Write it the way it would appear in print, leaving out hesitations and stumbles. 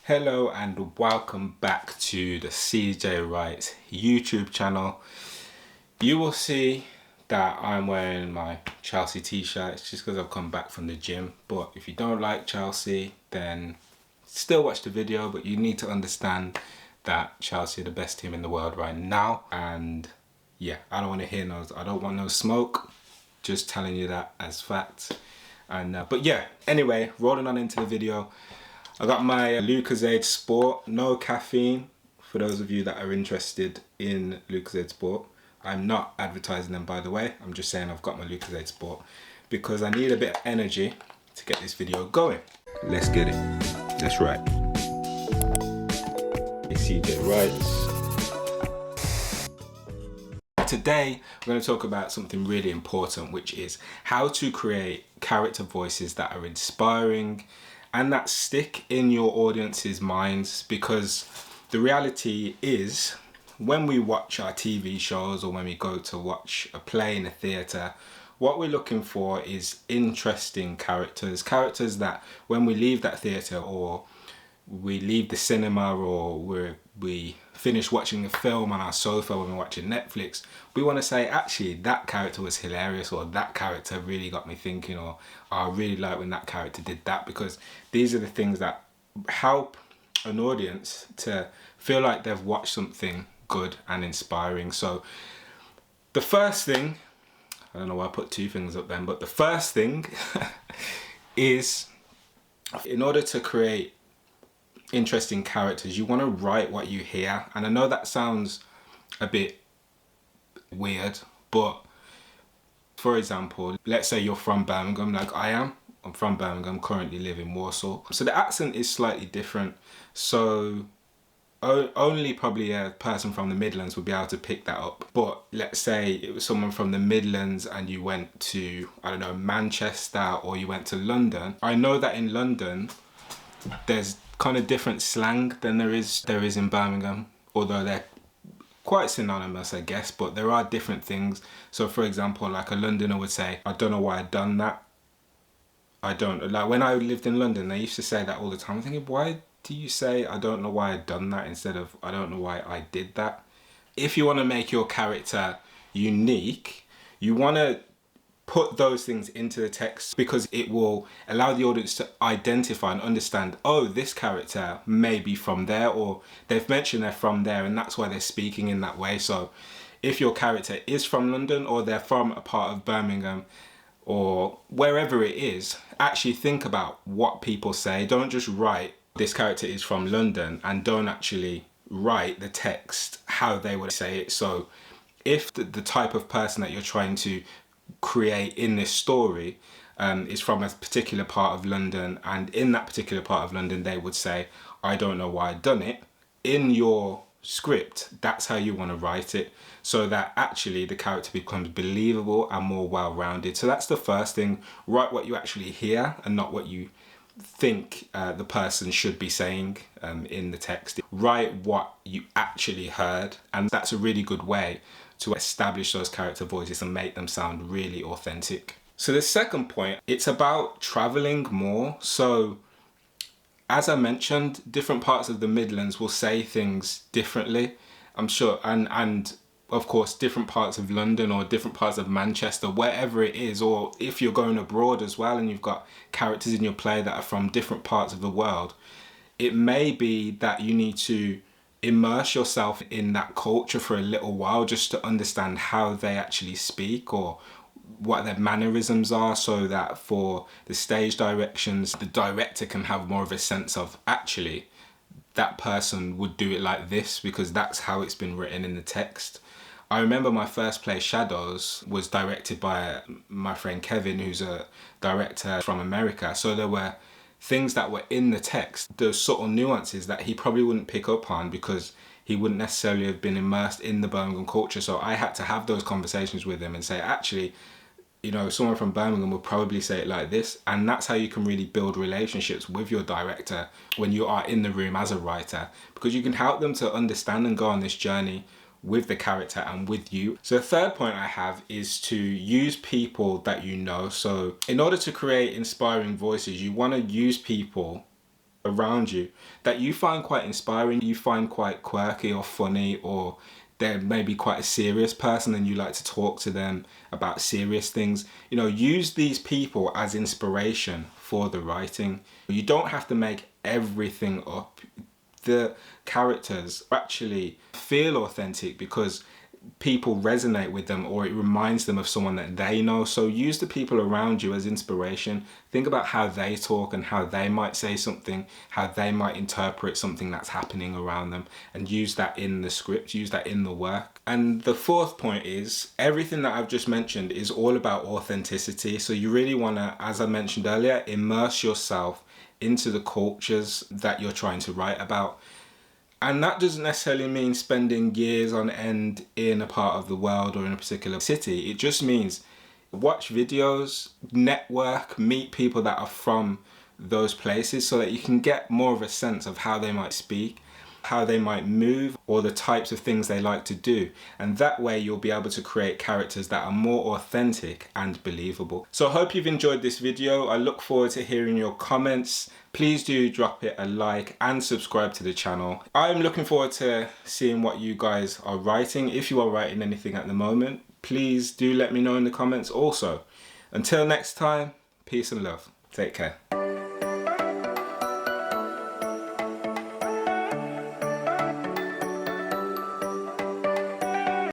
Hello and welcome back to the CJ Wright YouTube channel. You will see that I'm wearing my Chelsea t-shirt. It's just because I've come back from the gym. But if you don't like Chelsea, then still watch the video. But you need to understand that Chelsea are the best team in the world right now. And yeah, I don't want to hear no, I don't want no smoke. Just telling you that as fact. And but yeah, anyway, rolling on into the video. I got my Lucozade Sport, no caffeine, for those of you that are interested in Lucozade Sport. I'm not advertising them, by the way. I'm just saying I've got my Lucozade Sport because I need a bit of energy to get this video going. Let's get it. That's right. CJ Wright. Today, we're going to talk about something really important, which is how to create character voices that are inspiring and that stick in your audience's minds, because the reality is when we watch our TV shows or when we go to watch a play in a theatre, what we're looking for is interesting characters that when we leave that theatre or we leave the cinema or we finish watching a film on our sofa when we're watching Netflix, we want to say, actually, that character was hilarious, or that character really got me thinking, or I really like when that character did that, because these are the things that help an audience to feel like they've watched something good and inspiring. So the first thing, I don't know why I put two things up then, but the first thing is, in order to create interesting characters, you want to write what you hear. And I know that sounds a bit weird, but for example, let's say you're from Birmingham like I am. I'm from Birmingham, currently live in Warsaw, so the accent is slightly different. So only probably a person from the Midlands would be able to pick that up. But let's say it was someone from the Midlands and you went to, I don't know, Manchester, or you went to London. I know that in London there's kind of different slang than there is in Birmingham, although they're quite synonymous, I guess, but there are different things. So for example, like a Londoner would say, I don't know why I done that. I don't, like when I lived in London, they used to say that all the time. I'm thinking, why do you say I don't know why I done that instead of I don't know why I did that? If you want to make your character unique, you want to put those things into the text, because it will allow the audience to identify and understand, oh, this character may be from there, or they've mentioned they're from there and that's why they're speaking in that way. So if your character is from London, or they're from a part of Birmingham, or wherever it is, actually think about what people say. Don't just write this character is from London and don't actually write the text how they would say it. So if the type of person that you're trying to create in this story is from a particular part of London, and in that particular part of London they would say, I don't know why I done it, in your script, that's how you want to write it, so that actually the character becomes believable and more well-rounded. So that's the first thing. Write what you actually hear and not what you think the person should be saying in the text. Write what you actually heard, and that's a really good way to establish those character voices and make them sound really authentic. So the second point, it's about traveling more. So as I mentioned, different parts of the Midlands will say things differently, I'm sure, and of course different parts of London or different parts of Manchester, wherever it is, or if you're going abroad as well and you've got characters in your play that are from different parts of the world, it may be that you need to immerse yourself in that culture for a little while just to understand how they actually speak or what their mannerisms are, so that for the stage directions, the director can have more of a sense of, actually, that person would do it like this because that's how it's been written in the text. I remember my first play, Shadows, was directed by my friend Kevin, who's a director from America. So there were things that were in the text, those subtle nuances that he probably wouldn't pick up on because he wouldn't necessarily have been immersed in the Birmingham culture. So I had to have those conversations with him and say, actually, you know, someone from Birmingham would probably say it like this. And that's how you can really build relationships with your director when you are in the room as a writer, because you can help them to understand and go on this journey with the character and with you. So the third point I have is to use people that you know. So in order to create inspiring voices, you want to use people around you that you find quite inspiring, you find quite quirky or funny, or they're maybe quite a serious person and you like to talk to them about serious things. You know, use these people as inspiration for the writing. You don't have to make everything up. The characters actually feel authentic because people resonate with them, or it reminds them of someone that they know. So use the people around you as inspiration. Think about how they talk and how they might say something, how they might interpret something that's happening around them, and use that in the script, use that in the work. And the fourth point is everything that I've just mentioned is all about authenticity. So you really want to, as I mentioned earlier, immerse yourself into the cultures that you're trying to write about. And that doesn't necessarily mean spending years on end in a part of the world or in a particular city. It just means watch videos, network, meet people that are from those places so that you can get more of a sense of how they might speak, how they might move, or the types of things they like to do. And that way you'll be able to create characters that are more authentic and believable. So I hope you've enjoyed this video. I look forward to hearing your comments. Please do drop it a like and subscribe to the channel. I'm looking forward to seeing what you guys are writing. If you are writing anything at the moment, please do let me know in the comments also. Until next time, peace and love. Take care.